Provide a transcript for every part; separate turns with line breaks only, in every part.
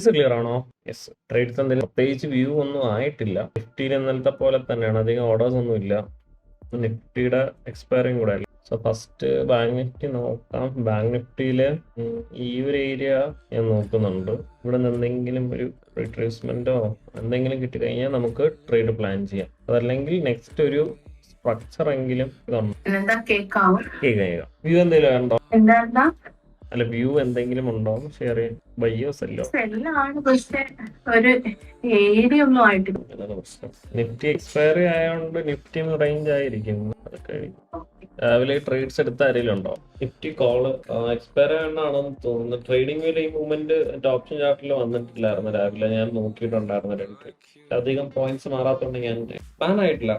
Voice clear ആണോ? Yes. Trades എന്തെങ്കിലും പ്രത്യേകിച്ച് വ്യൂ ഒന്നും ആയിട്ടില്ല. നിഫ്റ്റിയിൽ ഇന്നലത്തെ പോലെ തന്നെയാണ്, അധികം ഓർഡേഴ്സ് ഒന്നും ഇല്ല. നിഫ്റ്റിയുടെ എക്സ്പയറിങ് കൂടെ അല്ല. സോ ഫസ്റ്റ് ബാങ്ക് നിഫ്റ്റി നോക്കാം. ബാങ്ക് നിഫ്റ്റിയില് ഈ ഒരു ഏരിയ ഞാൻ നോക്കുന്നുണ്ട്. ഇവിടെ നിന്ന് എന്തെങ്കിലും ഒരു റിട്രേസ്മെന്റോ എന്തെങ്കിലും കിട്ടിക്കഴിഞ്ഞാൽ നമുക്ക് ട്രേഡ് പ്ലാൻ ചെയ്യാം. അതല്ലെങ്കിൽ നെക്സ്റ്റ് ഒരു സ്ട്രക്ചർ എങ്കിലും കേൾക്കാം. വ്യൂ എന്തെങ്കിലും ഉണ്ടോ? അല്ല, വ്യൂ എന്തെങ്കിലും ഉണ്ടോ ഷെയർ ചെയ്യാൻ? ബയ്യോ സെല്ലോ?
ഒരു ഏരിയ ഒന്നും ആയിട്ടില്ല.
നിഫ്റ്റി എക്സ്പയറി ആയതുകൊണ്ട് നിഫ്റ്റി റേഞ്ച് ആയിരിക്കും. രാവിലെ ട്രേഡ്സ് എടുത്ത ആരെങ്കിലും ഉണ്ടോ? നിഫ്റ്റി കോള് എക്സ്പയർ ആണെന്ന് തോന്നുന്നു. ട്രേഡിംഗ് ഈ മൂവ്മെന്റ് ഓപ്ഷൻ ചാർട്ടിൽ വന്നിട്ടില്ലായിരുന്നു. രാവിലെ ഞാൻ നോക്കിയിട്ടുണ്ടായിരുന്നു 2 അധികം പോയിന്റ്സ് മാറാത്തോണ്ട് ഞാൻ പ്ലാൻ ആയിട്ടില്ല.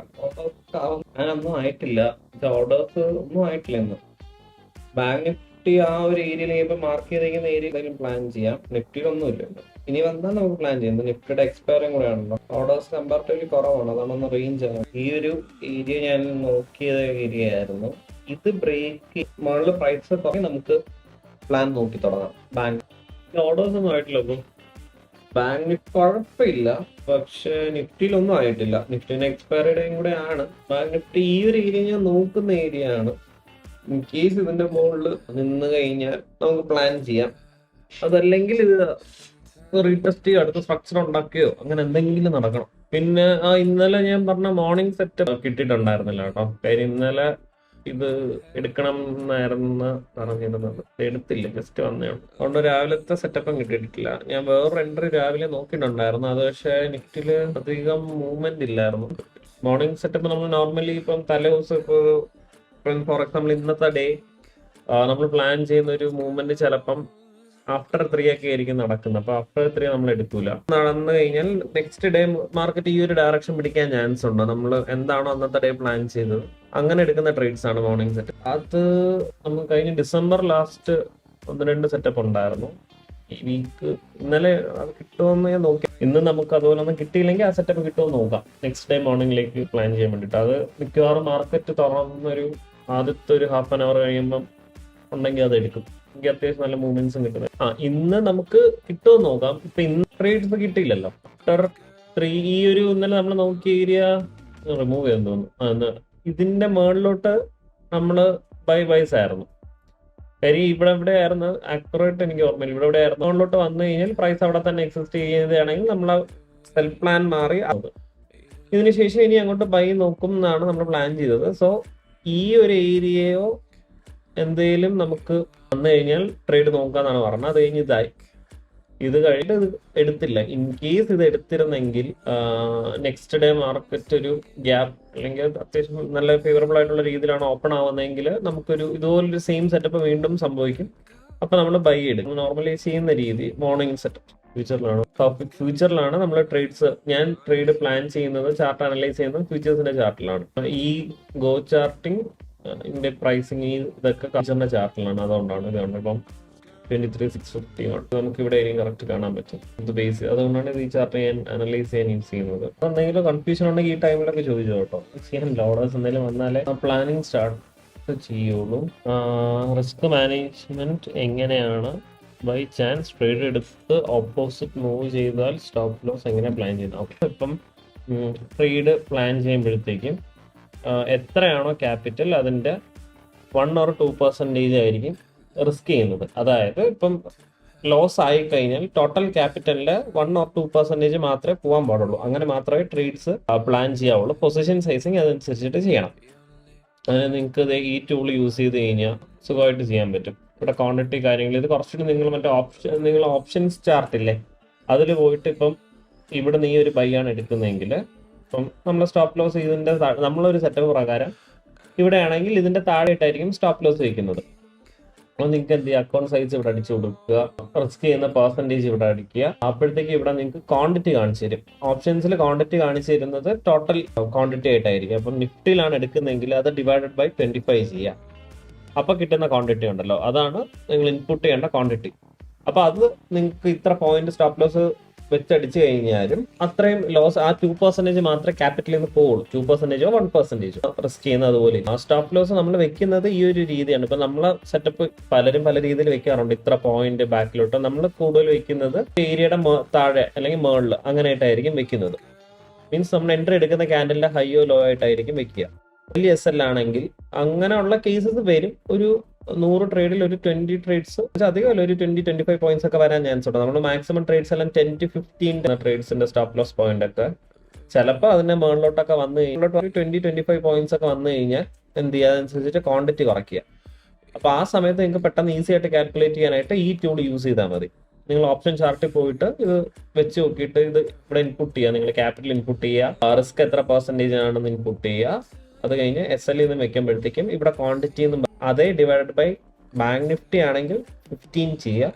ഞാനൊന്നും ആയിട്ടില്ല, ഓർഡേഴ്സ് ഒന്നും ആയിട്ടില്ല ഇന്ന്. ബാങ്ക് നിഫ്റ്റി ആ ഒരു ഏരിയയിൽ ഇപ്പൊ മാർക്ക് ചെയ്തിരിക്കുന്ന ഏരിയയിലും പ്ലാൻ ചെയ്യാം. നിഫ്റ്റിയിലൊന്നും ഇല്ല. ഇനി വന്നാൽ നമുക്ക് പ്ലാൻ ചെയ്യുന്നത് നിഫ്റ്റിയുടെ എക്സ്പയറും കൂടെ ആണല്ലോ. ഓർഡേഴ്സ് കമ്പാരിറ്റീവ്ലി കുറവാണ്, അതാണൊന്ന് റേഞ്ച് ആണ്. ഈ ഒരു ഏരിയ ഞാൻ നോക്കിയ ഏരിയ ആയിരുന്നു. ഇത് ബ്രേക്ക് മുകളിൽ പ്രൈസ് കുറഞ്ഞ് നമുക്ക് പ്ലാൻ നോക്കി തുടങ്ങാം. ബാങ്ക് ഓർഡേഴ്സ് ഒന്നും ആയിട്ടില്ല. ബാങ്ക് നിഫ്റ്റി കുഴപ്പമില്ല, പക്ഷെ നിഫ്റ്റിയിലൊന്നും ആയിട്ടില്ല. നിഫ്റ്റിന്റെ എക്സ്പയറിയുടെയും കൂടെ ആണ്. ബാങ്ക് നിഫ്റ്റി ഈ ഒരു ഏരിയ ഞാൻ നോക്കുന്ന ഏരിയ ആണ്. ഇൻ കേസ് ഇതിന്റെ മുകളിൽ നിന്ന് കഴിഞ്ഞാൽ നമുക്ക് പ്ലാൻ ചെയ്യാം. അതല്ലെങ്കിൽ ഇത് റീടെസ്റ്റ് ചെയ്യുക, അടുത്ത സ്ട്രക്ചർ ഉണ്ടാക്കുകയോ അങ്ങനെ എന്തെങ്കിലും നടക്കണം. പിന്നെ ഇന്നലെ ഞാൻ പറഞ്ഞ മോർണിംഗ് സെറ്റ് കിട്ടിയിട്ടുണ്ടായിരുന്നില്ല കേട്ടോ. കാര്യം ഇന്നലെ ഇത് എടുക്കണം എന്നായിരുന്നു പറഞ്ഞിരുന്നത്, എടുത്തില്ല, ജസ്റ്റ് വന്നതാണ്. അതുകൊണ്ട് രാവിലത്തെ സെറ്റപ്പും കിട്ടിയിട്ടില്ല. ഞാൻ വേറൊരു എൻട്രി രാവിലെ നോക്കിയിട്ടുണ്ടായിരുന്നു, അത് പക്ഷേ നിഫ്റ്റിയില് അധികം മൂവ്മെന്റ് ഇല്ലായിരുന്നു. മോർണിംഗ് സെറ്റപ്പ് നമ്മൾ നോർമലി ഇപ്പം തലേ ദിവസം ഫോർ എക്സാമ്പിൾ ഇന്നത്തെ ഡേ നമ്മൾ പ്ലാൻ ചെയ്യുന്ന ഒരു മൂവ്മെന്റ് ചിലപ്പം ആഫ്റ്റർ 3 ഒക്കെ ആയിരിക്കും നടക്കുന്നത്. അപ്പൊ ആഫ്റ്റർ 3 നമ്മൾ എടുക്കൂല. നടന്നു കഴിഞ്ഞാൽ നെക്സ്റ്റ് ഡേ മാർക്കറ്റ് ഈ ഒരു ഡയറക്ഷൻ പിടിക്കാൻ ചാൻസ് ഉണ്ട്. നമ്മൾ എന്താണോ അന്നത്തെ ഡേ പ്ലാൻ ചെയ്തത് അങ്ങനെ എടുക്കുന്ന ട്രേഡ്സ് ആണ് മോർണിംഗ് സെറ്റ്. അത് നമുക്ക് കഴിഞ്ഞ ഡിസംബർ ലാസ്റ്റ് 1-2 സെറ്റപ്പ് ഉണ്ടായിരുന്നു. ഈ വീക്ക് ഇന്നലെ അത് കിട്ടുമെന്ന് ഞാൻ നോക്കി. ഇന്ന് നമുക്ക് അതുപോലെ ഒന്നും കിട്ടിയില്ലെങ്കിൽ ആ സെറ്റപ്പ് കിട്ടുമെന്ന് നോക്കാം. നെക്സ്റ്റ് ഡേ മോർണിംഗിലേക്ക് പ്ലാൻ ചെയ്യാൻ വേണ്ടിയിട്ട്. അത് മിക്കവാറും മാർക്കറ്റ് തുറന്നൊരു ആദ്യത്തെ ഒരു ഹാഫ് ആൻ അവർ കഴിയുമ്പം ഉണ്ടെങ്കിൽ അത് എടുക്കും. എനിക്ക് അത്യാവശ്യം നല്ല മൂവ്മെന്റ്സും കിട്ടുന്നത്. ഇന്ന് നമുക്ക് കിട്ടുമെന്ന് നോക്കാം. ഇപ്പൊ ഇന്ന് ട്രേഡ്സ് കിട്ടിയില്ലല്ലോ. ആഫ്റ്റർ 3 ഈ ഒരു ഇന്നലെ നമ്മൾ നോക്കിയ ഏരിയ റിമൂവ് ചെയ്യാൻ തോന്നുന്നു. ഇതിന്റെ മുകളിലോട്ട് നമ്മള് ബൈസ് ആയിരുന്നു. കാര്യം ഇവിടെ ആയിരുന്നു ആക്യുറേറ്റ്, എനിക്ക് ഓർമ്മയില്ല. ഇവിടെ ആയിരുന്നു. മുകളിലോട്ട് വന്നു കഴിഞ്ഞാൽ പ്രൈസ് അവിടെ തന്നെ എക്സിസ്റ്റ് ചെയ്യുകയാണെങ്കിൽ നമ്മളെ സെൽഫ് പ്ലാൻ മാറി അത്. ഇതിനുശേഷം ഇനി അങ്ങോട്ട് ബൈ നോക്കും എന്നാണ് നമ്മൾ പ്ലാൻ ചെയ്തത്. സോ ഈ ഒരു ഏരിയയോ എന്തെങ്കിലും നമുക്ക് വന്നു കഴിഞ്ഞാൽ ട്രേഡ് നോക്കാന്നാണ് പറഞ്ഞത്. അത് കഴിഞ്ഞ് ഇത് കഴിഞ്ഞിട്ട് ഇത് എടുത്തില്ല. ഇൻ കേസ് ഇത് എടുത്തിരുന്നെങ്കിൽ നെക്സ്റ്റ് ഡേ മാർക്കറ്റ് ഒരു ഗ്യാപ്പ് അല്ലെങ്കിൽ അത്യാവശ്യം നല്ല ഫേവറബിൾ ആയിട്ടുള്ള രീതിയിലാണ് ഓപ്പൺ ആവുന്നതെങ്കിൽ നമുക്കൊരു ഇതുപോലൊരു സെയിം സെറ്റപ്പ് വീണ്ടും സംഭവിക്കും. അപ്പൊ നമ്മൾ ബൈ എടുക്കും. നോർമലി ചെയ്യുന്ന രീതി മോർണിംഗ് സെറ്റപ്പ് ഫ്യൂച്ചറിലാണ് നമ്മൾ ട്രേഡ്സ്. ഞാൻ ട്രേഡ് പ്ലാൻ ചെയ്യുന്നത്, ചാർട്ട് അനലൈസ് ചെയ്യുന്നത് ഫ്യൂച്ചേഴ്സിന്റെ ചാർട്ടിലാണ്. ഈ ഗോ ചാർട്ടിങ് ഇതിന്റെ പ്രൈസിങ് ഇതൊക്കെ ഫ്യൂച്ചറിന്റെ ചാർട്ടിലാണ്. അതുകൊണ്ടാണ് ഇപ്പം 23,650 നമുക്ക് ഇവിടെ കറക്റ്റ് കാണാൻ പറ്റും. ഇത് ബേസ് അതുകൊണ്ടാണ് ഈ ചാർട്ട് ഞാൻ അനലൈസ് ചെയ്യാൻ യൂസ് ചെയ്യുന്നത്. എന്തെങ്കിലും കൺഫ്യൂഷൻ ഉണ്ടെങ്കിൽ ഈ ടൈമിലൊക്കെ ചോദിച്ചോ കേട്ടോ. ചെയ്യാനില്ല. ഓർഡേഴ്സ് എന്തെങ്കിലും വന്നാലേ പ്ലാനിങ് സ്റ്റാർട്ട് ചെയ്യുള്ളൂ. റിസ്ക് മാനേജ്മെന്റ് എങ്ങനെയാണ്? ബൈ ചാൻസ് ട്രേഡ് എടുത്ത് ഓപ്പോസിറ്റ് മൂവ് ചെയ്താൽ സ്റ്റോപ്പ് ലോസ് എങ്ങനെ പ്ലാൻ ചെയ്യുന്നത്? ഇപ്പം ട്രേഡ് പ്ലാൻ ചെയ്യുമ്പോഴത്തേക്കും എത്രയാണോ ക്യാപിറ്റൽ അതിന്റെ 1 or 2% ആയിരിക്കും റിസ്ക് ചെയ്യുന്നത്. അതായത് ഇപ്പം ലോസ് ആയി കഴിഞ്ഞാൽ ടോട്ടൽ ക്യാപിറ്റലിന്റെ 1 or 2% മാത്രമേ പോകാൻ പാടുള്ളൂ. അങ്ങനെ മാത്രമേ ട്രേഡ്സ് പ്ലാൻ ചെയ്യാവുള്ളൂ. പൊസിഷൻ സൈസിങ് അതനുസരിച്ചിട്ട് ചെയ്യണം. അങ്ങനെ നിങ്ങൾക്ക് ഈ ടൂൾ യൂസ് ചെയ്ത് കഴിഞ്ഞാൽ സുഖമായിട്ട് ചെയ്യാൻ പറ്റും. ഇവിടെ ക്വാണ്ടിറ്റി കാര്യങ്ങൾ ഇത് കുറച്ചുകൂടി നിങ്ങൾ ഓപ്ഷൻസ് ചാർട്ടില്ലേ അതിൽ പോയിട്ട് ഇപ്പം ഇവിടെ നീ ഒരു ബൈ ആണ് എടുക്കുന്നതെങ്കിൽ ഇപ്പം നമ്മൾ സ്റ്റോപ്പ് ലോസ് ഇതിന്റെ നമ്മളൊരു സെറ്റപ്പ് പ്രകാരം ഇവിടെ ആണെങ്കിൽ ഇതിന്റെ താഴെയായിട്ടായിരിക്കും സ്റ്റോപ്പ് ലോസ് വയ്ക്കുന്നത്. അപ്പോൾ നിങ്ങൾക്ക് എന്ത് ചെയ്യുക, അക്കൗണ്ട് സൈസ് ഇവിടെ അടിച്ചു കൊടുക്കുക, റിസ്ക് ചെയ്യുന്ന പെർസെൻറ്റേജ് ഇവിടെ അടിക്കുക. അപ്പോഴത്തേക്ക് ഇവിടെ നിങ്ങൾക്ക് ക്വാണ്ടിറ്റി കാണിച്ചു തരും. ഓപ്ഷൻസിൽ ക്വാണ്ടിറ്റി കാണിച്ചു തരുന്നത് ടോട്ടൽ ക്വാണ്ടിറ്റി ആയിട്ടായിരിക്കും. അപ്പം നിഫ്റ്റിയിലാണ് എടുക്കുന്നതെങ്കിൽ അത് ഡിവൈഡഡ് ബൈ 25 ചെയ്യുക. അപ്പൊ കിട്ടുന്ന ക്വാണ്ടിറ്റി ഉണ്ടല്ലോ, അതാണ് നിങ്ങൾ ഇൻപുട്ട് ചെയ്യേണ്ട ക്വാണ്ടിറ്റി. അപ്പൊ അത് നിങ്ങൾക്ക് ഇത്ര പോയിന്റ് സ്റ്റോപ്പ് ലോസ് വെച്ചടിച്ചു കഴിഞ്ഞാലും അത്രയും ലോസ് ആ 2% മാത്രമേ ക്യാപിറ്റലിൽ നിന്ന് പോകുള്ളൂ. 2%ഓ 1%ഓ റിസ്ക് ചെയ്യുന്നത് അതുപോലെ. ആ സ്റ്റോപ്പ് ലോസ് നമ്മൾ വെക്കുന്നത് ഈ ഒരു രീതിയാണ്. ഇപ്പൊ നമ്മളെ സെറ്റപ്പ് പലരും പല രീതിയിൽ വെക്കാറുണ്ട്. ഇത്ര പോയിന്റ് ബാക്കിലോട്ട് നമ്മൾ കൂടുതൽ വെക്കുന്നത് ഏരിയയുടെ താഴെ അല്ലെങ്കിൽ മേളിൽ അങ്ങനെയായിട്ടായിരിക്കും വെക്കുന്നത്. മീൻസ് നമ്മൾ എൻട്രി എടുക്കുന്ന ക്യാൻഡലിന്റെ ഹൈയോ ലോ ആയിട്ടായിരിക്കും വെക്കുക. വലിയ SL ആണെങ്കിൽ അങ്ങനെയുള്ള കേസസ് വരും. ഒരു 100 ട്രേഡിൽ ഒരു 20 ട്രേഡ്സ് അധികം ഒരു 20-25 പോയിന്റ്സ് ഒക്കെ വരാൻ ചാൻസ് ഉണ്ട്. നമ്മൾ മാക്സിമം ട്രേഡ്സ് എല്ലാം 10 to 15 ട്രേഡ്സിന്റെ സ്റ്റോപ്പ് ലോസ് പോയിന്റ് ഒക്കെ ചിലപ്പോൾ അതിന്റെ മുകളിലോട്ടൊക്കെ വന്നു കഴിഞ്ഞാൽ 20-25 പോയിന്റ്സ് ഒക്കെ വന്നു കഴിഞ്ഞാൽ എന്ത് ചെയ്യുക, അതനുസരിച്ചിട്ട് ക്വാണ്ടിറ്റി കുറയ്ക്കുക. അപ്പൊ ആ സമയത്ത് നിങ്ങൾക്ക് പെട്ടെന്ന് ഈസി ആയിട്ട് കാൽക്കുലേറ്റ് ചെയ്യാനായിട്ട് ഈ ടൂൾ യൂസ് ചെയ്താൽ മതി. നിങ്ങൾ ഓപ്ഷൻ ചാർട്ടിൽ പോയിട്ട് ഇത് വെച്ച് നോക്കിയിട്ട് ഇത് ഇവിടെ ഇൻപുട്ട് ചെയ്യുക. നിങ്ങൾ ക്യാപിറ്റൽ ഇൻപുട്ട് ചെയ്യുക, റിസ്ക് എത്ര പെർസെന്റേജ് ആണെന്ന് ഇൻപുട്ട് ചെയ്യുക. അത് കഴിഞ്ഞ് SL നിന്ന് വെക്കുമ്പോഴത്തേക്കും ഇവിടെ ക്വാണ്ടിറ്റി അതേ ഡിവൈഡ് ബൈ ബാങ്ക് നിഫ്റ്റി ആണെങ്കിൽ 15 ചെയ്യുക,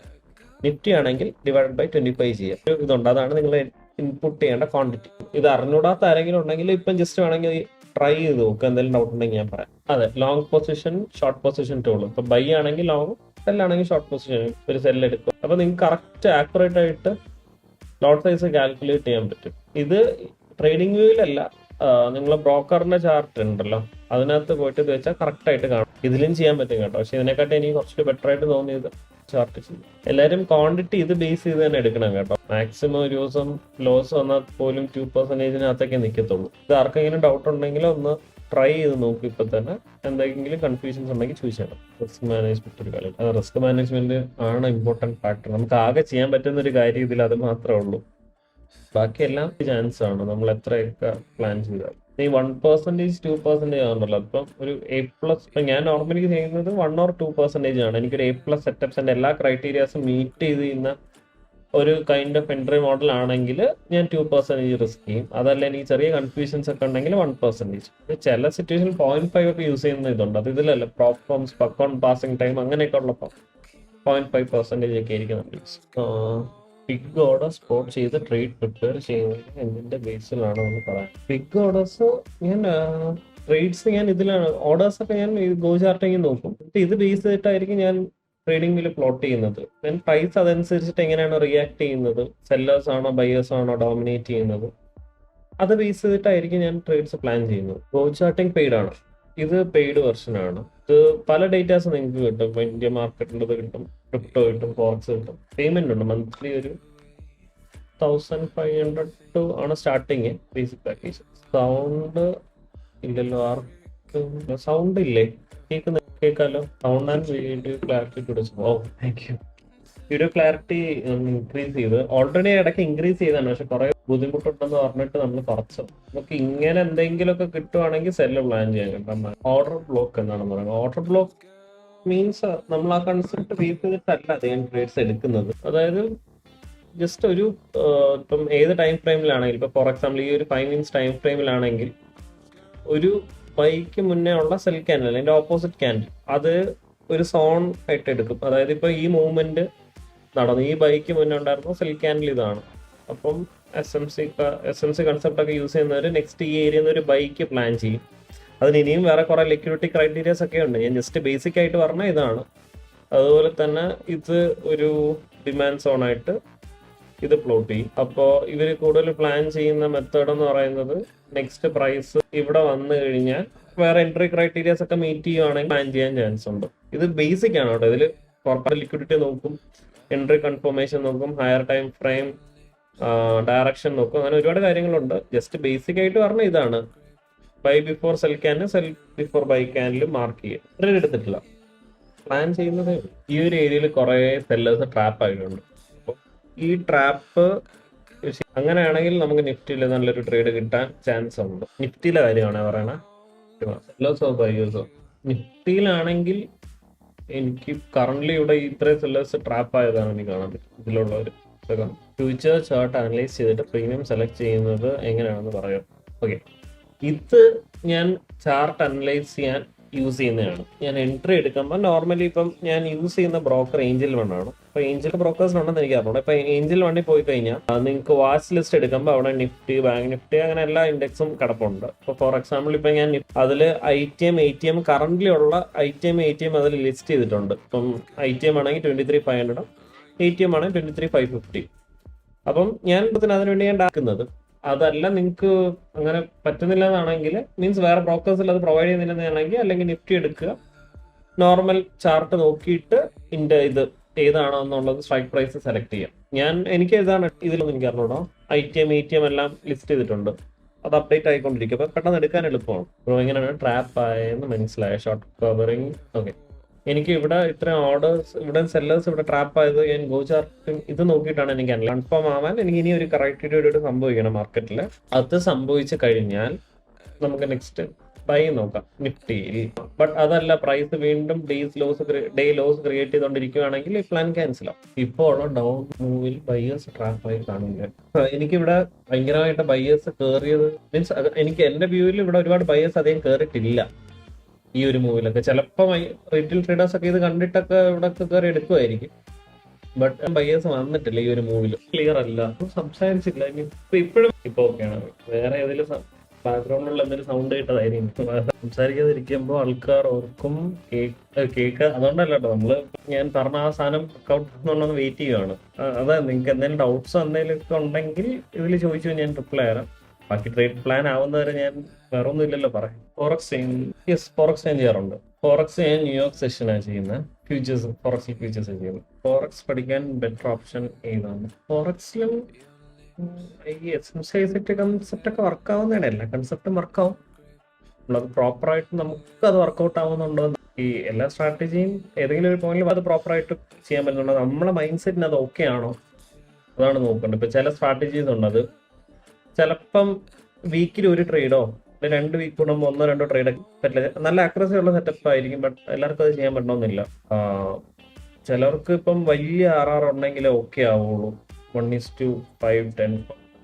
നിഫ്റ്റി ആണെങ്കിൽ ഡിവൈഡ് ബൈ 25 ചെയ്യുക. ഇതുണ്ട്, അതാണ് നിങ്ങൾ ഇൻപുട്ട് ചെയ്യേണ്ട ക്വാണ്ടിറ്റി. ഇത് അറിഞ്ഞൂടാത്ത ആരെങ്കിലും ഉണ്ടെങ്കിൽ ഇപ്പം ജസ്റ്റ് വേണമെങ്കിൽ ട്രൈ ചെയ്ത് നോക്കുക. എന്തെങ്കിലും ഡൗട്ട് ഉണ്ടെങ്കിൽ ഞാൻ പറയാം. അതെ, long position short position tool. ഇപ്പൊ ബൈ ആണെങ്കിൽ ലോങ്, സെല്ലാണെങ്കിൽ ഷോർട്ട് പൊസിഷൻ ഒരു സെല്ല് എടുക്കും. അപ്പൊ നിങ്ങൾക്ക് കറക്റ്റ് ആക്യുറേറ്റ് ആയിട്ട് ലോട്ട് സൈസ് കാൽക്കുലേറ്റ് ചെയ്യാൻ പറ്റും. ഇത് ട്രേഡിംഗ് വ്യൂവിലല്ല, നിങ്ങൾ ബ്രോക്കറിന്റെ ചാർട്ട് ഉണ്ടല്ലോ അതിനകത്ത് പോയിട്ട് ഇത് വെച്ചാൽ കറക്റ്റ് ആയിട്ട് കാണും. ഇതിലും ചെയ്യാൻ പറ്റും കേട്ടോ. പക്ഷെ ഇതിനെക്കാട്ടി എനിക്ക് കുറച്ചുകൂടി ബെറ്റർ ആയിട്ട് തോന്നിയത് ചാർട്ട് ചെയ്യും. എല്ലാവരും ക്വാണ്ടിറ്റി ഇത് ബേസ് ചെയ്ത് തന്നെ എടുക്കണം കേട്ടോ. മാക്സിമം ഒരു ദിവസം ലോസ് വന്നാൽ പോലും 2%-ാകത്തേക്ക് നിൽക്കത്തുള്ളൂ. ഇത് ആർക്കെങ്കിലും ഡൗട്ട് ഉണ്ടെങ്കിൽ ഒന്ന് ട്രൈ ചെയ്ത് നോക്കും. ഇപ്പൊ തന്നെ എന്തെങ്കിലും കൺഫ്യൂഷൻസ് ഉണ്ടെങ്കിൽ ചോദിച്ചാൽ. റിസ്ക് മാനേജ്മെന്റ് ഒരു കാര്യം, അത് റിസ്ക് മാനേജ്മെന്റ് ആണ് ഇമ്പോർട്ടന്റ് ഫാക്ടർ. നമുക്ക് ആകെ ചെയ്യാൻ പറ്റുന്ന ഒരു കാര്യം ഇതിൽ അത് മാത്രമേ ഉള്ളൂ. ബാക്കിയെല്ലാം ചാൻസ് ആണ് നമ്മൾ എത്രയൊക്കെ പ്ലാൻ ചെയ്താൽ. ഈ 1%, 2% ആണല്ലോ. അപ്പം ഒരു A+, ഇപ്പൊ ഞാൻ നോർമലി ചെയ്യുന്നത് 1 or 2% ആണ്. എനിക്കൊരു A+ സെറ്റപ്സിന്റെ എല്ലാ ക്രൈറ്റീരിയാസും മീറ്റ് ചെയ്ത് ചെയ്യുന്ന ഒരു കൈൻഡ് ഓഫ് എൻട്രി മോഡൽ ആണെങ്കിൽ ഞാൻ 2% റിസ്ക് ചെയ്യും. അതല്ല എനിക്ക് ചെറിയ കൺഫ്യൂഷൻസ് ഒക്കെ ഉണ്ടെങ്കിൽ 1%. ചില സിറ്റുവേഷൻ 0.5 ഒക്കെ യൂസ് ചെയ്യുന്ന ഇതുണ്ട്. അത് ഇതിലല്ല, prop firms, puck on passing time അങ്ങനെയൊക്കെ ഉള്ളപ്പോൾ 0.5% ഒക്കെ ആയിരിക്കും നമ്മൾ യൂസ്. ബിഗ് ഓർഡർ സ്പോട്ട് ചെയ്ത് ട്രേഡ് പ്രിപ്പയർ ചെയ്യുന്നത് എന്തിന്റെ ബേസിലാണെന്ന് പറയാം. ബിഗ് ഓർഡേഴ്സ് ഞാൻ ട്രേഡ്സ് ഞാൻ ഇതിലാണ്, ഓർഡേഴ്സ് ഒക്കെ ഞാൻ ഗോ ചാർട്ടിങ് നോക്കും. ഇത് ബേസ് ചെയ്തിട്ടായിരിക്കും ഞാൻ ട്രേഡിംഗിൽ പ്ലോട്ട് ചെയ്യുന്നത്. ദെൻ പ്രൈസ് അതനുസരിച്ചിട്ട് എങ്ങനെയാണ് റിയാക്ട് ചെയ്യുന്നത്, സെല്ലേഴ്സ് ആണോ ബയേഴ്സ് ആണോ ഡോമിനേറ്റ് ചെയ്യുന്നത്, അത് ബേസ് ചെയ്തിട്ടായിരിക്കും ഞാൻ ട്രേഡ്സ് പ്ലാൻ ചെയ്യുന്നത്. ഗോ ചാർട്ടിങ് പെയ്ഡ് ആണ്, ഇത് പെയ്ഡ് വെർഷൻ ആണ്. ഇത് പല ഡേറ്റാസ് നിങ്ങൾക്ക് കിട്ടും. ഇപ്പൊ ഇന്ത്യ മാർക്കറ്റിൻ്റെ കിട്ടും, ക്രിപ്റ്റോ കിട്ടും, ഫോറക്സ് കിട്ടും. പേയ്മെന്റ് ഉണ്ട് മന്ത്ലി ഒരു 1500 ആണ് സ്റ്റാർട്ടിങ് ബേസിക് പാക്കേജ്. സൗണ്ട് ഇല്ലല്ലോ, ആർക്കും സൗണ്ട് ഇല്ലേ? കേൾക്കാലോ? സൗണ്ട് ആൻഡ് വീഡിയോ ക്ലാരിറ്റി കൊടുത്തു. Oh thank you. Video clarity increase ചെയ്ത് ഓൾറെഡി ഇടയ്ക്ക് ഇൻക്രീസ് ചെയ്താണ്, പക്ഷെ കുറെ ബുദ്ധിമുട്ടുണ്ടെന്ന് പറഞ്ഞിട്ട് നമ്മൾ കുറച്ചു. നമുക്ക് ഇങ്ങനെ എന്തെങ്കിലുമൊക്കെ കിട്ടുവാണെങ്കിൽ സെല്ല് പ്ലാൻ ചെയ്യാൻ കിട്ടാം. ഓർഡർ ബ്ലോക്ക് എന്നാണ് പറയുന്നത്. ഓർഡർ ബ്ലോക്ക് മീൻസ് നമ്മൾ ആ കൺസെപ്റ്റ് ബേസ് ചെയ്തിട്ടല്ല അധികം ട്രേഡ്സ് എടുക്കുന്നത്. അതായത് ജസ്റ്റ് ഒരു ഇപ്പം ഏത് ടൈം ഫ്രെയിമിലാണെങ്കിൽ, ഇപ്പൊ ഫോർ എക്സാമ്പിൾ ഈ ഒരു 5 minutes ടൈം ഫ്രെയിമിലാണെങ്കിൽ ഒരു ബൈക്ക് മുന്നേ ഉള്ള സെൽ ക്യാൻഡിൽ, അതിന്റെ ഓപ്പോസിറ്റ് ക്യാൻഡിൽ, അത് ഒരു സോൺ ആയിട്ട് എടുക്കും. അതായത് ഇപ്പൊ ഈ മൂവ്മെന്റ് നടന്നു, ഈ ബൈക്ക് മുന്നേ ഉണ്ടായിരുന്ന സെൽ ക്യാൻഡിൽ ഇതാണ്. അപ്പം SMC കൺസെപ്റ്റ് ഒക്കെ യൂസ് ചെയ്യുന്നവർ നെക്സ്റ്റ് ഈ ഏരിയയിൽ നിന്ന് ഒരു ബൈക്ക് പ്ലാൻ ചെയ്യും. അതിന് ഇനിയും വേറെ കുറെ ലിക്വിഡിറ്റി ക്രൈറ്റീരിയാസ് ഒക്കെ ഉണ്ട്. ഞാൻ ജസ്റ്റ് ബേസിക് ആയിട്ട് പറഞ്ഞ ഇതാണ്. അതുപോലെ തന്നെ ഇത് ഒരു ഡിമാൻഡ് സോൺ ആയിട്ട് ഇത് പ്ലോട്ട് ചെയ്യും. അപ്പോൾ ഇവർ കൂടുതൽ പ്ലാൻ ചെയ്യുന്ന മെത്തേഡ് എന്ന് പറയുന്നത് നെക്സ്റ്റ് പ്രൈസ് ഇവിടെ വന്നു കഴിഞ്ഞാൽ വേറെ എൻട്രി ക്രൈറ്റീരിയാസ് ഒക്കെ മീറ്റ് ചെയ്യുവാണെങ്കിൽ പ്ലാൻ ചെയ്യാൻ ചാൻസ് ഉണ്ട്. ഇത് ബേസിക് ആണ് കേട്ടോ. ഇതിൽ കോർപ്പറേറ്റ് ലിക്വിഡിറ്റി നോക്കും, എൻട്രി കൺഫർമേഷൻ നോക്കും, ഹയർ ടൈം ഫ്രെയിം, ഡയറക്ഷൻ നോക്കും, അങ്ങനെ ഒരുപാട് കാര്യങ്ങളുണ്ട്. ജസ്റ്റ് ബേസിക് ആയിട്ട് പറഞ്ഞ ഇതാണ്. Buy before sell candle, sell before buy candle mark ചെയ്യുക. ട്രേഡ് എടുത്തിട്ടില്ല, പ്ലാൻ ചെയ്യുന്നത്. ഈ ഒരു ഏരിയയിൽ കുറെ സെല്ലേഴ്സ് ട്രാപ്പ് ആയിട്ടുണ്ട്. ഈ ട്രാപ്പ് അങ്ങനെയാണെങ്കിൽ നമുക്ക് നിഫ്റ്റിയിൽ നല്ലൊരു ട്രേഡ് കിട്ടാൻ ചാൻസ് ഉണ്ട്. നിഫ്റ്റിയിലെ കാര്യമാണ് പറയണേ. സെല്ലേഴ്സോ ബയേഴ്സോ? നിഫ്റ്റിയിലാണെങ്കിൽ എനിക്ക് കറന്റ് ഇവിടെ ഇത്രയും സെല്ലേഴ്സ് ട്രാപ്പ് ആയതാണ് എനിക്ക് കാണാൻ പറ്റും. ഇതിലുള്ള ഒരു ഫ്യൂച്ചർ ചാർട്ട് അനലൈസ് ചെയ്തിട്ട് പ്രീമിയം സെലക്ട് ചെയ്യുന്നത് എങ്ങനെയാണെന്ന് പറയാം. ഓക്കെ, ഇത് ഞാൻ ചാർട്ട് അനലൈസ് ചെയ്യാൻ യൂസ് ചെയ്യുന്നതാണ്. ഞാൻ എൻട്രി എടുക്കുമ്പോൾ നോർമലി ഇപ്പം ഞാൻ യൂസ് ചെയ്യുന്ന ബ്രോക്കർ ഏഞ്ചൽ വൺ ആണ്. അപ്പൊ ഏഞ്ചൽ ബ്രോക്കേഴ്സ് ഉണ്ടെന്ന് എനിക്ക് അറിഞ്ഞു. ഇപ്പൊ ഏഞ്ചൽ വണ്ണിൽ പോയി കഴിഞ്ഞാൽ നിങ്ങൾക്ക് വാച്ച് ലിസ്റ്റ് എടുക്കുമ്പോൾ അവിടെ നിഫ്റ്റി, ബാങ്ക് നിഫ്റ്റി, അങ്ങനെ എല്ലാ ഇൻഡെക്സും കിടപ്പുണ്ട്. ഇപ്പൊ ഫോർ എക്സാമ്പിൾ ഇപ്പൊ ഞാൻ അതിൽ ITM കറന്റ്ലി ഉള്ള ITM അതിൽ ലിസ്റ്റ് ചെയ്തിട്ടുണ്ട്. ഇപ്പം ITM ആണെങ്കിൽ 23,500, ATM ആണെങ്കിൽ 23,550. അപ്പം ഞാൻ അതിനുവേണ്ടി ഞാൻ ഉണ്ടാക്കുന്നത്. അതല്ല നിങ്ങൾക്ക് അങ്ങനെ പറ്റുന്നില്ല എന്നാണെങ്കിൽ, മീൻസ് വേറെ ബ്രോക്കേഴ്സിൽ അത് പ്രൊവൈഡ് ചെയ്യുന്നില്ലെന്നാണെങ്കിൽ, അല്ലെങ്കിൽ നിഫ്റ്റി എടുക്കുക, നോർമൽ ചാർട്ട് നോക്കിയിട്ട് ഇത് ഏതാണോ എന്നുള്ളത് സ്ട്രൈക്ക് പ്രൈസ് സെലക്ട് ചെയ്യാം. എനിക്ക് ഏതാണ് ഇതിലൊന്നും എനിക്ക് അറിഞ്ഞൂടാ. ITM ATM എല്ലാം ലിസ്റ്റ് ചെയ്തിട്ടുണ്ട്, അത് അപ്ഡേറ്റ് ആയിക്കൊണ്ടിരിക്കും. അപ്പൊ പെട്ടെന്ന് എടുക്കാൻ എളുപ്പമാണ്. അപ്പോൾ എങ്ങനെയാണ് ട്രാപ്പ് ആയെന്ന് മനസ്സിലായ ഷോർട്ട് കവറിങ്. ഓക്കെ, എനിക്ക് ഇവിടെ ഇത്രയും ഓർഡേഴ്സ്, ഇവിടെ സെല്ലേഴ്സ് ഇവിടെ ട്രാപ്പ് ആയത് ഞാൻ ഗോ ചാർട്ട് ഇത് നോക്കിയിട്ടാണ് എനിക്ക് കൺഫേം ആവാൻ. എനിക്ക് ഇനി ഒരു ക്രൈറ്റീരിയോട് സംഭവിക്കണം മാർക്കറ്റിൽ. അത് സംഭവിച്ചു കഴിഞ്ഞാൽ നമുക്ക് നെക്സ്റ്റ് ബൈ നോക്കാം നിഫ്റ്റിയിൽ. ബട്ട് അതല്ല, പ്രൈസ് വീണ്ടും ഡേ ലോസ് ക്രിയേറ്റ് ചെയ്തുകൊണ്ടിരിക്കുകയാണെങ്കിൽ ഈ പ്ലാൻ ക്യാൻസൽ ആവും. ഇപ്പോൾ ഉള്ള ഡൗൺ മൂവിൽ ബയേഴ്സ് ട്രാപ്പ് ആയി കാണുക. എനിക്കിവിടെ ഭയങ്കരമായിട്ട് ബയേഴ്സ് കയറിയത് മീൻസ് എനിക്ക് എന്റെ വ്യൂവിൽ ഇവിടെ ഒരുപാട് ബയേഴ്സ് അധികം കയറിയിട്ടില്ല ഈ ഒരു മൂവിലൊക്കെ. ചിലപ്പോൾ റീറ്റെയിൽ ട്രേഡേഴ്സ് ഒക്കെ ഇത് കണ്ടിട്ടൊക്കെ ഇവിടെ കയറി എടുക്കുമായിരിക്കും. ബട്ട് ബയേഴ്സ് വന്നിട്ടില്ല ഈ ഒരു മൂവിൽ. ക്ലിയർ അല്ല, സംസാരിച്ചില്ല. ഇപ്പോഴും ഇപ്പൊ ഓക്കെയാണ്. വേറെ ഏതെങ്കിലും ബാക്ക്ഗ്രൗണ്ടിലുള്ള എന്തെങ്കിലും സൗണ്ട് കേട്ടതായിരിക്കും. സംസാരിക്കാതിരിക്കുമ്പോൾ ആൾക്കാർ ഓർക്കും കേക്ക്. അതുകൊണ്ടല്ല കേട്ടോ, ഞാൻ പറഞ്ഞ ആ സാധനം വർക്കൗട്ട് വെയിറ്റ് ചെയ്യുകയാണ്. അതാ, നിങ്ങൾക്ക് എന്തെങ്കിലും ഡൗട്ട്സ് എന്തെങ്കിലും ഉണ്ടെങ്കിൽ ഇതിൽ ചോദിച്ചു, ഞാൻ റിപ്ലൈ തരാം. ബാക്കി ട്രേഡ് പ്ലാൻ ആവുന്നവരെ ഞാൻ വേറെ ഒന്നും ഇല്ലല്ലോ പറയാം. ഫോറക്സ് ഞാൻ ചെയ്യാറുണ്ട്. ഫോറക്സ് ഞാൻ ന്യൂയോർക്ക് സെഷനാണ് ചെയ്യുന്നത്. ഫോറക്സിൽ ഫ്യൂച്ചേഴ്സ് ചെയ്യുന്നത്. ഫോറക്സ് പഠിക്കാൻ ബെറ്റർ ഓപ്ഷൻ ഏതാണ്? ഫോറക്സിലും ഈ എസ്എംസൈസിറ്റ് കൺസെപ്റ്റ് ഒക്കെ വർക്ക് ആവുന്നതാണ്. എല്ലാ കൺസെപ്റ്റും വർക്കാവും. നമ്മളത് പ്രോപ്പറായിട്ട് നമുക്കത് വർക്കൗട്ട് ആവുന്നുണ്ടോ, ഈ എല്ലാ സ്ട്രാറ്റജിയും ഏതെങ്കിലും ഒരു പോയിന്റിൽ അത് പ്രോപ്പറായിട്ട് ചെയ്യാൻ പറ്റുന്നുണ്ടോ, നമ്മളെ മൈൻഡ് സെറ്റിന് അത് ഓക്കെ ആണോ, അതാണ് നോക്കേണ്ടത്. ഇപ്പൊ ചില സ്ട്രാറ്റജീസ് ഉണ്ട്, അത് ചിലപ്പം വീക്കിൽ ഒരു ട്രേഡോ 2 വീക്ക് കൂടുമ്പോൾ 1-2 ട്രേഡ് പറ്റില്ല. നല്ല അക്രസി ഉള്ള സെറ്റപ്പ് ആയിരിക്കും, ബട്ട് എല്ലാവർക്കും അത് ചെയ്യാൻ പറ്റണമെന്നില്ല. ചിലർക്ക് ഇപ്പം വലിയ RR ഉണ്ടെങ്കിലേ ഓക്കെ ആവുള്ളൂ. 1:5-10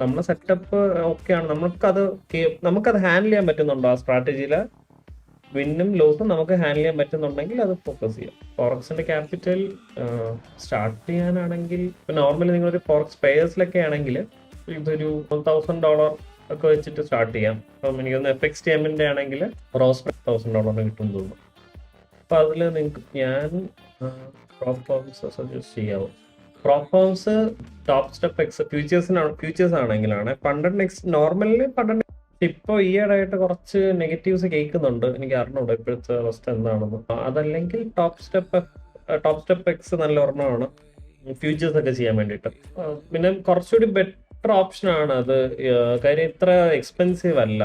നമ്മളെ സെറ്റപ്പ് ഓക്കെയാണ്, നമുക്കത് ഹാൻഡിൽ ചെയ്യാൻ പറ്റുന്നുണ്ടോ, ആ സ്ട്രാറ്റജിയിലെ വിന്നും ലോസും നമുക്ക് ഹാൻഡിൽ ചെയ്യാൻ പറ്റുന്നുണ്ടെങ്കിൽ അത് ഫോക്കസ് ചെയ്യാം. ഫോറക്സിന്റെ ക്യാപിറ്റൽ സ്റ്റാർട്ട് ചെയ്യാനാണെങ്കിൽ ഇപ്പൊ നോർമലി നിങ്ങളൊരു ഫോറക്സ് പേയേഴ്സിലൊക്കെ ആണെങ്കിൽ ഇതൊരു $1,000 ഒക്കെ വെച്ചിട്ട് സ്റ്റാർട്ട് ചെയ്യാം. അപ്പം എനിക്കൊന്ന് FXTM-ന്റെ ആണെങ്കിൽ റോസ് $1,000 കിട്ടും തോന്നുന്നു. അപ്പൊ അതിൽ നിങ്ങൾക്ക് ഞാൻ പ്രോഫോംസ് സജസ്റ്റ് ചെയ്യാവും. Prop firms top step X futures ആണെങ്കിലാണ്. നോർമലി ഇപ്പൊ ഈയിടെയായിട്ട് കുറച്ച് നെഗറ്റീവ്സ് കേൾക്കുന്നുണ്ട്, എനിക്ക് അറിഞ്ഞൂടെ ഇപ്പോഴത്തെ അവസ്ഥ എന്താണെന്ന്. അതല്ലെങ്കിൽ ടോപ്പ് സ്റ്റെപ്പ് എക്സ് നല്ല ഒരെണ്ണമാണ് ഫ്യൂച്ചേഴ്സ് ഒക്കെ ചെയ്യാൻ വേണ്ടിയിട്ട്. പിന്നെ കുറച്ചുകൂടി ബെറ്റർ ഓപ്ഷൻ ആണ് അത്, കാര്യം ഇത്ര എക്സ്പെൻസീവ് അല്ല.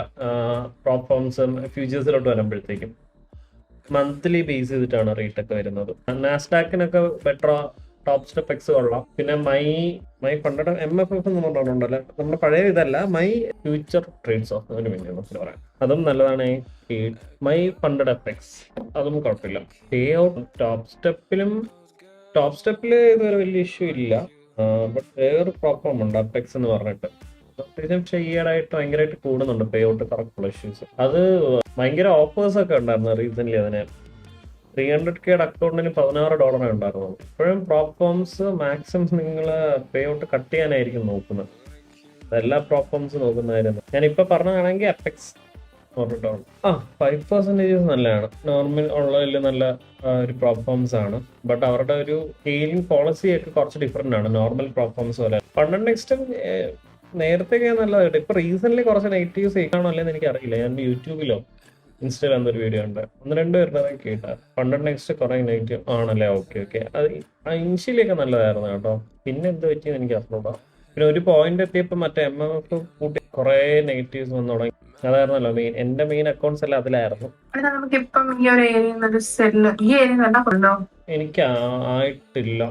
പ്രോഫോംസ് ഫ്യൂച്ചേഴ്സിലോട്ട് വരുമ്പോഴത്തേക്കും മന്ത്ലി ബേസ് ചെയ്തിട്ടാണ് റേറ്റ് ഒക്കെ വരുന്നത്. നാസ്ഡാക്കിനൊക്കെ ബെറ്റർ ടോപ്പ് സ്റ്റെപ്പ് എക്സ് കൊള്ളാം. പിന്നെ മൈ ഫണ്ടഡ് MFF എന്ന് പറഞ്ഞിട്ടുണ്ടല്ലോ, നമ്മുടെ പഴയ ഇതല്ല, മൈ ഫ്യൂച്ചർ ട്രേഡ്സോ അതിന് വേണ്ടി പറയാം, അതും നല്ലതാണ്. മൈ ഫണ്ടഡ് FX അതും കുഴപ്പമില്ല. പേ ഔട്ട് ടോപ്പ് സ്റ്റെപ്പിൽ ഇതുവരെ വലിയ ഇഷ്യൂ ഇല്ല. ബട്ട് വേറൊരു പ്രോബ്ലം ഉണ്ട് FX എന്ന് പറഞ്ഞിട്ട്. പ്രത്യേകിച്ചും ഈയിടെയായിട്ട് ഭയങ്കരമായിട്ട് കൂടുന്നുണ്ട് പേ ഔട്ട് കറക്റ്റുള്ള ഇഷ്യൂസ്. അത് ഭയങ്കര ഓഫേഴ്സ് ഒക്കെ ഉണ്ടായിരുന്നു റീസെന്റ്. അതിന് 300K അക്കൗണ്ടിന് $16 ഉണ്ടായിരുന്നത്. ഇപ്പോഴും പ്രോപ്ഫോംസ് മാക്സിമം നിങ്ങൾ പേ ഔട്ട് കട്ട് ചെയ്യാനായിരിക്കും നോക്കുന്നത്. എല്ലാ പ്രോപ്ഫോംസ് നോക്കുന്നതായിരുന്നു. ഞാൻ ഇപ്പൊ പറഞ്ഞതാണെങ്കിൽ FX പറഞ്ഞിട്ടാണ്. 5% നല്ലതാണ്. നോർമൽ ഉള്ളതിൽ നല്ല ഒരു പ്രോപ്ഫോംസ് ആണ്. ബട്ട് അവരുടെ ഒരു സ്കെയിലിംഗ് പോളിസി ഒക്കെ കുറച്ച് ഡിഫറെന്റ് ആണ് നോർമൽ പ്രോപ്ഫോംസ് പോലെ. ഫണ്ട് നെക്സ്റ്റും നേരത്തെ നല്ലതായിട്ട് ഇപ്പൊ റീസെന്റ് കുറച്ച് നെഗറ്റീവ്സ് കേൾക്കാണോ അല്ലെന്ന് എനിക്ക് അറിയില്ല. ഞാൻ യൂട്യൂബിലോ ഇൻസ്റ്റയിൽ ഒരു വീഡിയോ ഉണ്ട്, 1-2 പേരുടെ കേട്ടാ. ഫണ്ട് നെക്സ്റ്റ് കുറെ നെഗറ്റീവ് ആണല്ലേ, ഓക്കെ. അത് ഇനിഷ്യലി നല്ലതായിരുന്നു കേട്ടോ. പിന്നെ എന്ത് പറ്റിയെന്ന് എനിക്ക് അറിഞ്ഞൂടാ. പിന്നെ ഒരു പോയിന്റ് എത്തിയപ്പോ മറ്റേ MMF കൂട്ടി കുറെ നെഗറ്റീവ്സ് വന്നു തുടങ്ങി. അതായിരുന്നല്ലോ എന്റെ മെയിൻ അക്കൗണ്ട്സ് എല്ലാം അതിലായിരുന്നു. എനിക്ക് ആയിട്ടില്ല,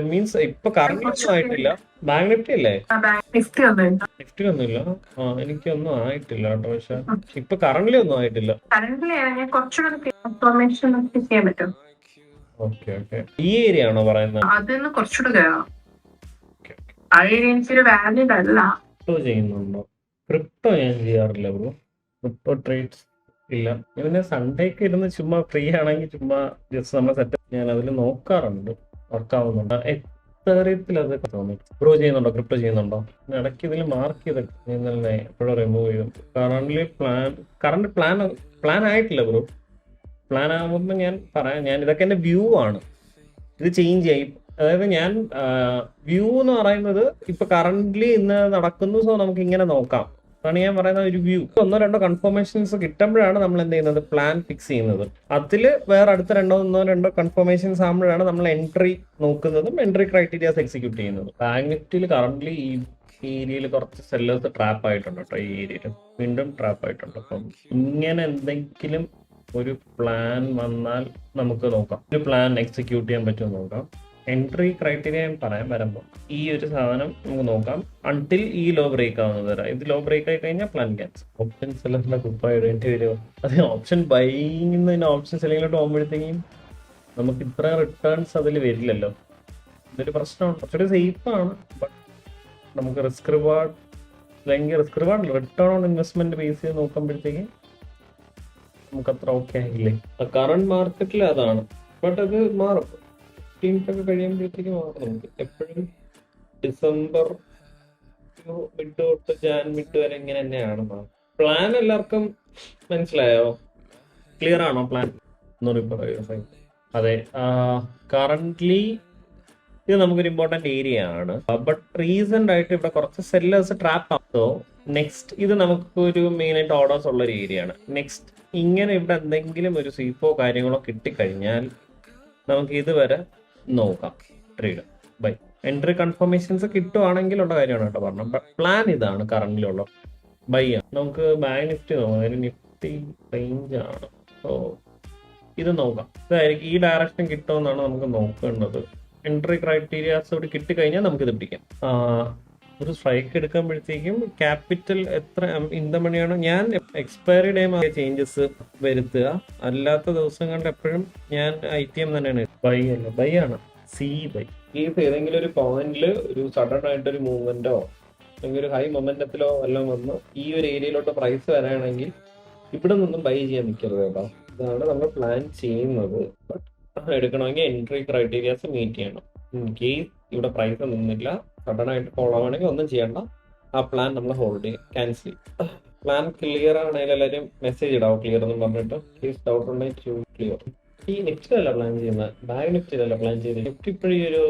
മീൻസ് ഇപ്പൊ കറന്റ് ഒന്നും ആയിട്ടില്ല. ബാങ്ക് നിഫ്റ്റി അല്ലേ? നിഫ്റ്റി ഒന്നുമില്ല. എനിക്കൊന്നും ആയിട്ടില്ല കേട്ടോ. പക്ഷെ ഇപ്പൊ കറന്റ്ലി ഒന്നും ആയിട്ടില്ല. ഓക്കെ. ഈ ഏരിയ ആണോ പറയുന്നത്? ക്രിപ്റ്റോ ചെയ്യുന്നുണ്ടോ? ക്രിപ്റ്റോ ഞാൻ ചെയ്യാറില്ല ബ്രോ. ക്രിപ്റ്റോ ട്രേഡ്സ് ഇല്ല. പിന്നെ സൺഡേക്ക് ഇരുന്ന് ചുമ്മാ ഫ്രീ ആണെങ്കിൽ ചുമ്മാ ജസ്റ്റ് നമ്മൾ സെറ്റ് ഞാൻ അതിൽ നോക്കാറുണ്ട്, വർക്കാവുന്നുണ്ട്. എത്രത്തിൽ അതൊക്കെ തോന്നി. ബ്രോ ചെയ്യുന്നുണ്ടോ? ക്രിപ്റ്റോ ചെയ്യുന്നുണ്ടോ? ഇടയ്ക്ക് ഇതിൽ മാർക്ക് ചെയ്തൊക്കെ എപ്പോഴും റിമൂവ് ചെയ്തു. കറണ്ട് പ്ലാൻ ആയിട്ടില്ല ബ്രോ. പ്ലാൻ ആകുമ്പോൾ ഞാൻ പറയാം. ഞാൻ ഇതൊക്കെ എന്റെ വ്യൂ ആണ്. ഇത് ചേഞ്ച് ചെയ്യും. അതായത് ഞാൻ വ്യൂ എന്ന് പറയുന്നത് ഇപ്പൊ കറന്റ്ലി ഇന്ന് നടക്കുന്നു, സോ നമുക്ക് ഇങ്ങനെ നോക്കാം. അതാണ് ഞാൻ പറയുന്ന ഒരു വ്യൂ. ഒന്നോ രണ്ടോ കൺഫർമേഷൻസ് കിട്ടുമ്പോഴാണ് നമ്മൾ എന്ത് ചെയ്യുന്നത്, പ്ലാൻ ഫിക്സ് ചെയ്യുന്നത്. അതിൽ വേറെ അടുത്ത ഒന്നോ രണ്ടോ കൺഫർമേഷൻസ് ആകുമ്പോഴാണ് നമ്മൾ എൻട്രി നോക്കുന്നതും എൻട്രി ക്രൈറ്റീരിയാസ് എക്സിക്യൂട്ട് ചെയ്യുന്നതും. ബാങ്ക് നിഫ്റ്റിയിൽ കറന്റ്ലി ഈ ഏരിയയിൽ കുറച്ച് സെല്ലേഴ്സ് ട്രാപ്പ് ആയിട്ടുണ്ട് കേട്ടോ. ഈ ഏരിയയിൽ വീണ്ടും ട്രാപ്പ് ആയിട്ടുണ്ട്. അപ്പം ഇങ്ങനെ എന്തെങ്കിലും ഒരു പ്ലാൻ വന്നാൽ നമുക്ക് നോക്കാം, ഒരു പ്ലാൻ എക്സിക്യൂട്ട് ചെയ്യാൻ പറ്റുമോ നോക്കാം. എൻട്രി ക്രൈറ്റീരിയ ഞാൻ പറയാൻ വരുമ്പോൾ ഈ ഒരു സാധനം നമുക്ക് നോക്കാം അൺടിൽ ഈ ലോ ബ്രേക്ക് ആവുന്നത് വരെ. ഇത് ലോ ബ്രേക്ക് ആയി കഴിഞ്ഞാൽ പ്ലാൻ ക്യാൻസൽ. ഓപ്ഷൻ സെല്ലറിന്റെ കുപ്പായ ഇടേണ്ടി വരുമോ? അതേ ഓപ്ഷൻ ബൈങ്ങിൽ ഓപ്ഷൻ സെല്ലിങ്ങിലോട്ട് പോകുമ്പോഴത്തേക്കും നമുക്ക് ഇത്ര റിട്ടേൺസ് അതിൽ വരില്ലല്ലോ. ഇതൊരു പ്രശ്നമാണ്. കുറച്ചുകൂടി സേഫാണ്, ബട്ട് നമുക്ക് റിസ്ക് റിവാർഡ് അല്ലെങ്കിൽ risk reward return on investment base ചെയ്ത് നോക്കുമ്പോഴത്തേക്കും നമുക്ക് അത്ര ഓക്കെ ആയില്ലേ. കറണ്ട് മാർക്കറ്റിൽ അതാണ്, ബട്ട് അത് മാറും. 15th ഒക്കെ കഴിയുമ്പോഴത്തേക്ക് മാറും. നമുക്ക് എപ്പോഴും ഡിസംബർ മിഡ് തൊട്ട് മിഡ് വരെ ഇങ്ങനെ തന്നെയാണ് മാറും. പ്ലാൻ എല്ലാവർക്കും മനസ്സിലായോ? ക്ലിയർ ആണോ പ്ലാൻ? അതെ, കറന്റ്ലി ഇത് നമുക്കൊരു ഇമ്പോർട്ടന്റ് ഏരിയ ആണ്. ബട്ട് റീസെന്റ് ആയിട്ട് ഇവിടെ കുറച്ച് സെല്ലേഴ്സ് ട്രാപ്പ് ആകുമോ. നെക്സ്റ്റ് ഇത് നമുക്ക് ഒരു മെയിൻ ആയിട്ട് ഓർഡേഴ്സ് ഉള്ള ഒരു ഏരിയ ആണ്. നെക്സ്റ്റ് ഇങ്ങനെ ഇവിടെ എന്തെങ്കിലും ഒരു സീപ്പോ കാര്യങ്ങളോ കിട്ടിക്കഴിഞ്ഞാൽ നമുക്ക് ഇതുവരെ നോക്കാം ട്രേഡ് ബൈ. എൻട്രി കൺഫർമേഷൻസ് കിട്ടുവാണെങ്കിൽ ഉള്ള കാര്യമാണ് കേട്ടോ പറഞ്ഞത്. പ്ലാൻ ഇതാണ് കറന്റിലുള്ള ബൈ ആണ്. നമുക്ക് ബാങ്ക് നിഫ്റ്റി നോക്കാം, അതായത് നിഫ്റ്റി റേഞ്ച് ആണ്. സോ ഇത് നോക്കാം, ഇതായിരിക്കും ഈ ഡയറക്ഷൻ കിട്ടുമെന്നാണ് നമുക്ക് നോക്കേണ്ടത്. എൻട്രി ക്രൈറ്റീരിയാസ് കൂടി കിട്ടിക്കഴിഞ്ഞാൽ നമുക്കിത് പിടിക്കാം. ഒരു സ്ട്രൈക്ക് എടുക്കുമ്പോഴത്തേക്കും ക്യാപിറ്റൽ എത്ര ഇന്ത ഞാൻ എക്സ്പയറി ടൈം ചേഞ്ചസ് വരുത്തുക. അല്ലാത്ത ദിവസങ്ങളിൽ എപ്പോഴും ഞാൻ ITM തന്നെയാണ്. ബൈ അല്ല, ബൈ ആണ്, സി ബൈ. ഈ ഏതെങ്കിലും ഒരു പോയിന്റിൽ ഒരു സഡൻ ആയിട്ട് ഒരു മൂവ്മെന്റോ അല്ലെങ്കിൽ ഒരു ഹൈ മൊമെന്റത്തിലോ എല്ലാം വന്ന് ഈ ഒരു ഏരിയയിലോട്ട് പ്രൈസ് വരാണെങ്കിൽ ഇവിടെ നിന്നും ബൈ ചെയ്യാൻ നിൽക്കരുത് കേട്ടോ. ഇതാണ് നമ്മൾ പ്ലാൻ ചെയ്യുന്നത്. ബട്ട് എടുക്കണമെങ്കിൽ എൻട്രി ക്രൈറ്റീരിയാസ് മീറ്റ് ചെയ്യണം. ഇൻ കേസ് ഇവിടെ പ്രൈസ് നിന്നില്ല, സഡൻ ആയിട്ട് ഫോളോ ആണെങ്കിൽ ഒന്നും ചെയ്യണ്ട, ആ പ്ലാൻ നമ്മൾ ഹോൾഡ് ചെയ്യും, ക്യാൻസൽ ചെയ്യും. പ്ലാൻ ക്ലിയർ ആണെങ്കിൽ എല്ലാവരും മെസ്സേജ് ഇടാവും ക്ലിയർ എന്ന് പറഞ്ഞിട്ട്. പ്ലീസ് ഡൗട്ട് ഉണ്ടെങ്കിൽ ക്ലിയർ. ഈ നിഫ്റ്റിയിലല്ല പ്ലാൻ ചെയ്യുന്നത്, ബാങ്ക് നിഫ്റ്റിയിലല്ല പ്ലാൻ ചെയ്തത്. നിഫ്റ്റി ഇപ്പോഴും ഈ ഒരു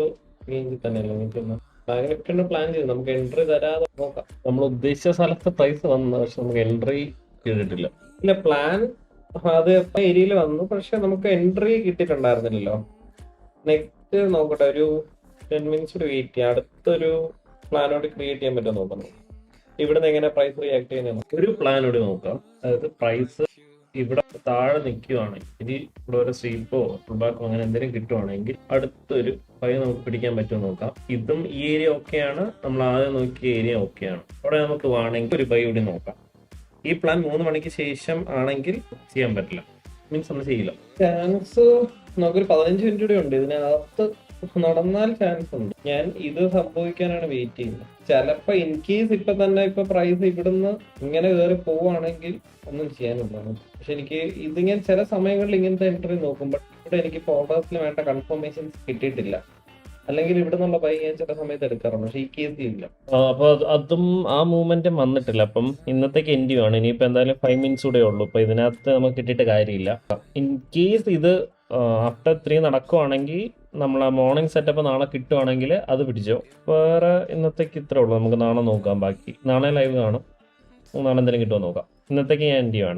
റേഞ്ചിൽ തന്നെയല്ലേ നിൽക്കുന്നത്. ബാങ്ക് നിഫ്റ്റിയുടെ പ്ലാൻ ചെയ്ത് നമുക്ക് എൻട്രി തരാതെ നോക്കാം. നമ്മൾ ഉദ്ദേശിച്ച സ്ഥലത്ത് പ്രൈസ് വന്നു, പക്ഷെ നമുക്ക് എൻട്രി ചെയ്തിട്ടില്ല. ഇല്ല, പ്ലാൻ അത് ഏരിയയിൽ വന്നു, പക്ഷെ നമുക്ക് എൻട്രി കിട്ടിയിട്ടുണ്ടായിരുന്നില്ലല്ലോ. നെക്സ്റ്റ് നോക്കട്ടെ, ഒരു 10 minutes കൂടി വെയിറ്റ് ചെയ്യാം. അടുത്തൊരു പ്ലാനോട് ക്രിയേറ്റ് ചെയ്യാൻ പറ്റുമോ നോക്കണം. ഇവിടുന്ന് എങ്ങനെ പ്രൈസ് റിയാക്ട് ചെയ്യുന്നത് ഒരു പ്ലാനോട് നോക്കാം. അതായത് പ്രൈസ് ഇവിടെ താഴെ നിൽക്കുവാണെങ്കിൽ, ഇനി ഇവിടെ ഒരു സ്വീപ്പോ ഫുൾബാക്കോ അങ്ങനെ എന്തെങ്കിലും കിട്ടുവാണെങ്കിൽ അടുത്തൊരു പൈ നമുക്ക് പിടിക്കാൻ പറ്റുമോ നോക്കാം. ഇതും ഈ ഏരിയ ഓക്കെയാണ്, നമ്മൾ ആദ്യം നോക്കിയ ഏരിയ ഓക്കെയാണ്. അവിടെ നമുക്ക് വേണമെങ്കിൽ ഒരു പൈ കൂടി നോക്കാം. ഈ പ്ലാൻ 3 മണിക്ക് ശേഷം ആണെങ്കിൽ ചെയ്യാൻ പറ്റില്ല, മീൻസ് ഒന്നും ചെയ്യില്ല. ചാൻസ് നമുക്കൊരു 15 മിനിറ്റ് കൂടെ ഉണ്ട്. ഇതിനകത്ത് നടന്നാൽ ചാൻസ് ഉണ്ട്. ഞാൻ ഇത് സംഭവിക്കാനാണ് വെയിറ്റ് ചെയ്യുന്നത്. ചിലപ്പോ ഇൻ കേസ് ഇപ്പൊ തന്നെ ഇപ്പൊ പ്രൈസ് ഇവിടുന്ന് ഇങ്ങനെ കയറി പോവാണെങ്കിൽ ഒന്നും ചെയ്യാനുണ്ടാവും. പക്ഷെ എനിക്ക് ഇതിങ്ങനെ ചില സമയങ്ങളിൽ ഇങ്ങനത്തെ എൻട്രി നോക്കുമ്പോൾ ഇവിടെ എനിക്ക് ഓർഡേഴ്സിൽ വേണ്ട കൺഫർമേഷൻസ് കിട്ടിയിട്ടില്ല. അല്ലെങ്കിൽ ഇവിടെ നിന്നുള്ള ബൈ ഞാൻ ചില സമയത്ത് എടുക്കാറുണ്ട്, പക്ഷെ ഈ കേസിലില്ല. അപ്പൊ അതും ആ മൂവ്മെന്റും വന്നിട്ടില്ല. അപ്പം ഇന്നത്തേക്ക് എൻഡ് ആണ്. ഇനിയിപ്പോ എന്തായാലും 5 minutes കൂടെ ഉള്ളൂ. ഇപ്പൊ ഇതിനകത്ത് നമുക്ക് കിട്ടിയിട്ട് കാര്യമില്ല. ഇൻ കേസ് ഇത് ആഫ്റ്റർ 3 നടക്കുവാണെങ്കിൽ നമ്മൾ ആ മോർണിംഗ് സെറ്റപ്പ് നാളെ കിട്ടുവാണെങ്കിൽ അത് പിടിച്ചോ. വേറെ ഇന്നത്തേക്ക് ഇത്രേ ഉള്ളൂ. നമുക്ക് നാളെ നോക്കാം. ബാക്കി നാളെ ലൈവ് കാണും. നാളെ എന്തെങ്കിലും കിട്ടുമോ നോക്കാം. ഇന്നത്തേക്ക് ഞാൻ എൻഡ് ആണ്.